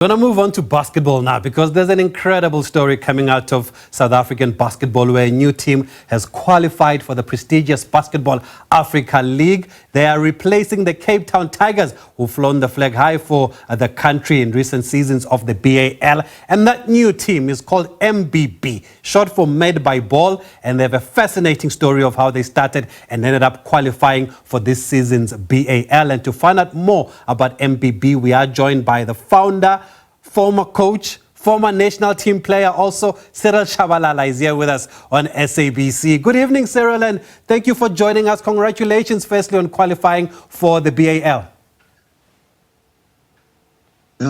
We're going to move on to basketball now because there's an incredible story coming out of South African basketball where a new team has qualified for the prestigious Basketball Africa League. They are replacing the Cape Town Tigers, who've flown the flag high for the country in recent seasons of the BAL. And that new team is called MBB, short for Made by Ball. And they have a fascinating story of how they started and ended up qualifying for this season's BAL. And to find out more about MBB, we are joined by the founder, former coach, former national team player, also Cyril Shabalala is here with us on SABC. Good evening, Cyril, and thank you for joining us. Congratulations, firstly, on qualifying for the BAL.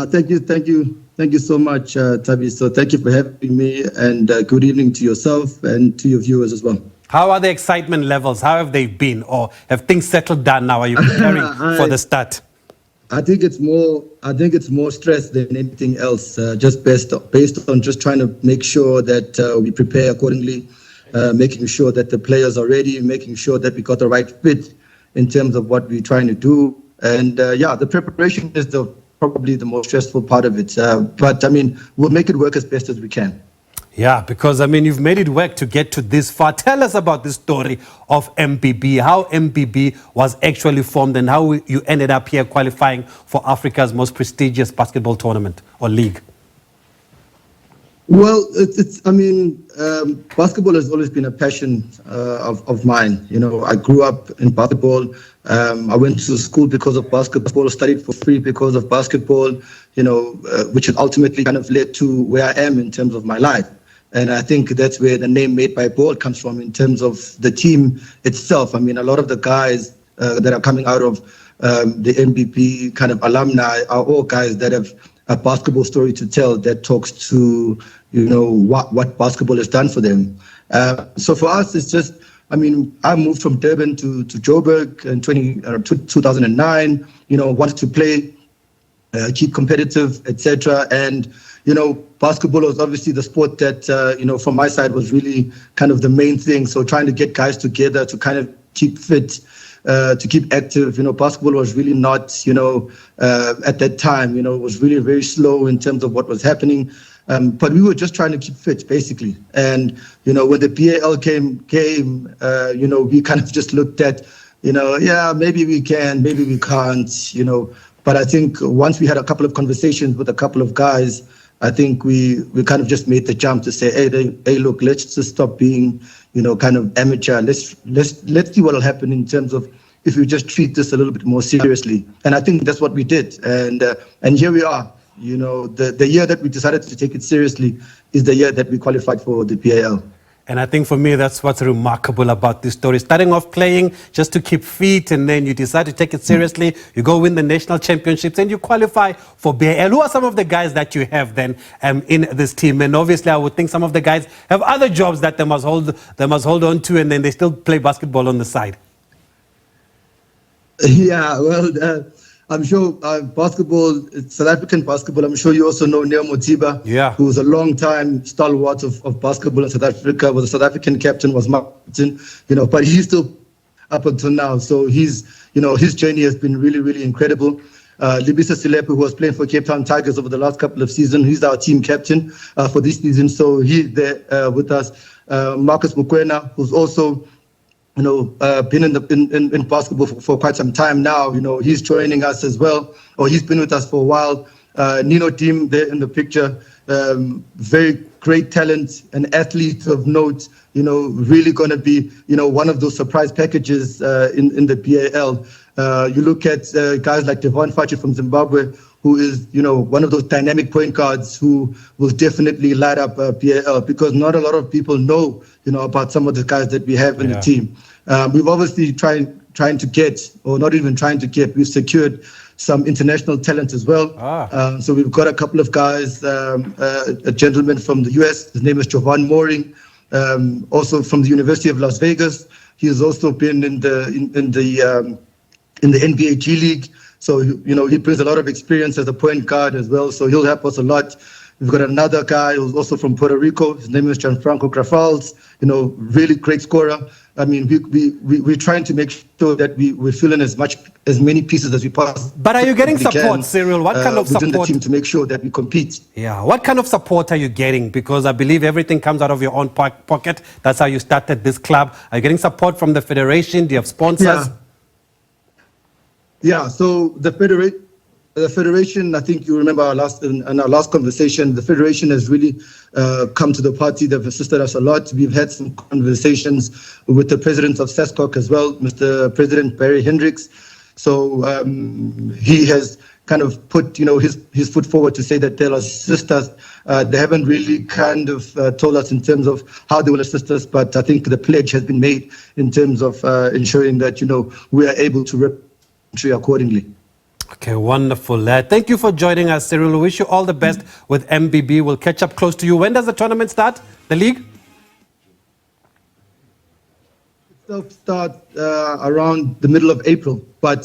Thank you so much, Tabi. So thank you for having me, and good evening to yourself and to your viewers as well. How are the excitement levels? How have they been? Or have things settled down now? Are you preparing for the start? I think it's more stress than anything else. Just based on just trying to make sure that we prepare accordingly, making sure that the players are ready, making sure that we got the right fit in terms of what we're trying to do. And the preparation is probably the most stressful part of it. But I mean, we'll make it work as best as we can. Yeah, because I mean, you've made it work to get to this far. Tell us about the story of MBB, how MBB was actually formed and how you ended up here qualifying for Africa's most prestigious basketball tournament or league. Well, basketball has always been a passion of mine. You know, I grew up in basketball. I went to school because of basketball, studied for free because of basketball, you know, which ultimately kind of led to where I am in terms of my life. And I think that's where the name Made by Ball comes from in terms of the team itself. I mean, a lot of the guys that are coming out of the MBB kind of alumni are all guys that have a basketball story to tell that talks to, you know, what basketball has done for them. So for us, it's just, I mean, I moved from Durban to Joburg in 2009, you know, wanted to play, keep competitive, etc. And, you know, basketball was obviously the sport that, you know, from my side was really kind of the main thing. So trying to get guys together to kind of keep fit, to keep active, you know, basketball was really not, you know, at that time, you know, it was really very slow in terms of what was happening. But we were just trying to keep fit, basically. And, you know, when the BAL came, you know, we kind of just looked at, you know, yeah, maybe we can, maybe we can't, you know. But I think once we had a couple of conversations with a couple of guys, I think we kind of just made the jump to say, hey, look, let's just stop being, you know, kind of amateur. Let's see what will happen in terms of if we just treat this a little bit more seriously. And I think that's what we did. And here we are. You know, the year that we decided to take it seriously is the year that we qualified for the BAL. And I think for me, that's what's remarkable about this story. Starting off playing just to keep fit, and then you decide to take it seriously. You go win the national championships and you qualify for BAL. Who are some of the guys that you have then in this team? And obviously, I would think some of the guys have other jobs that they must hold on to, and then they still play basketball on the side. Yeah, well, I'm sure basketball, South African basketball, I'm sure you also know Neo Motiba, who's a long-time stalwart of basketball in South Africa, was a South African captain, was Martin, you know, but he's still up until now. So he's, you know, his journey has been really, really incredible. Libisa Silepe, who was playing for Cape Town Tigers over the last couple of seasons, he's our team captain for this season. So he's there with us. Marcus Mukwena, who's also, you know, been in basketball for quite some time now. You know, he's joining us as well, or he's been with us for a while. Nino Team there in the picture, very great talent, an athlete of note. You know, really going to be, you know, one of those surprise packages in the BAL. You look at guys like Devon Fachi from Zimbabwe, who is, you know, one of those dynamic point guards who will definitely light up BAL, because not a lot of people know, you know, about some of the guys that we have in the team. We've obviously trying to get, or not even trying to get, we've secured some international talent as well. So we've got a couple of guys, a gentleman from the US, his name is Jovan Mooring, also from the University of Las Vegas. He has also been in the NBA G League. So, you know, he brings a lot of experience as a point guard as well. So he'll help us a lot. We've got another guy who's also from Puerto Rico. His name is Gianfranco Grafals, you know, really great scorer. I mean, we're trying to make sure that we fill in as many pieces as we possibly can. But are you getting support, Cyril? What kind of support? Within the team to make sure that we compete. Yeah, what kind of support are you getting? Because I believe everything comes out of your own pocket. That's how you started this club. Are you getting support from the federation? Do you have sponsors? Yeah. So the federation, I think you remember in our last conversation, the federation has really come to the party. They've assisted us a lot. We've had some conversations with the president of SASCOC as well, Mr. President Barry Hendricks. So he has kind of put, his foot forward to say that they'll assist us. They haven't really kind of told us in terms of how they will assist us, but I think the pledge has been made in terms of ensuring that, we are able to represent accordingly. Okay, wonderful. Thank you for joining us, Cyril. We wish you all the best with MBB. We'll catch up close to you. When does the tournament start, the league? It'll start around the middle of April, but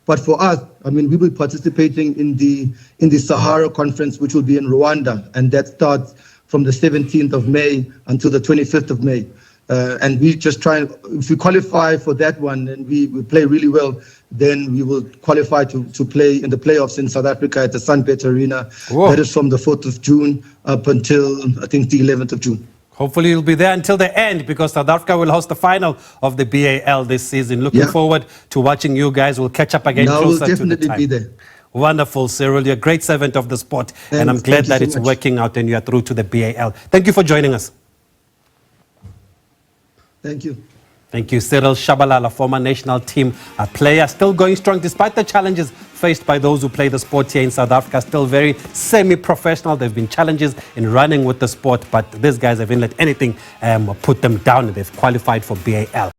for us, I mean, we will be participating in the Sahara Conference, which will be in Rwanda, and that starts from the 17th of May until the 25th of May. And we just if we qualify for that one and we play really well, then we will qualify to play in the playoffs in South Africa at the Sunbet Arena. Whoa. That is from the 4th of June up until, I think, the 11th of June. Hopefully you'll be there until the end, because South Africa will host the final of the BAL this season. Looking forward to watching you guys. We'll catch up again closer to the time. We'll definitely be there. Wonderful, Cyril. You're a great servant of the sport. And I'm glad that it's working out and you're through to the BAL. Thank you for joining us. Thank you. Thank you, Cyril Shabalala, former national team player, still going strong despite the challenges faced by those who play the sport here in South Africa. Still very semi-professional. There have been challenges in running with the sport, but these guys haven't let anything put them down. They've qualified for BAL.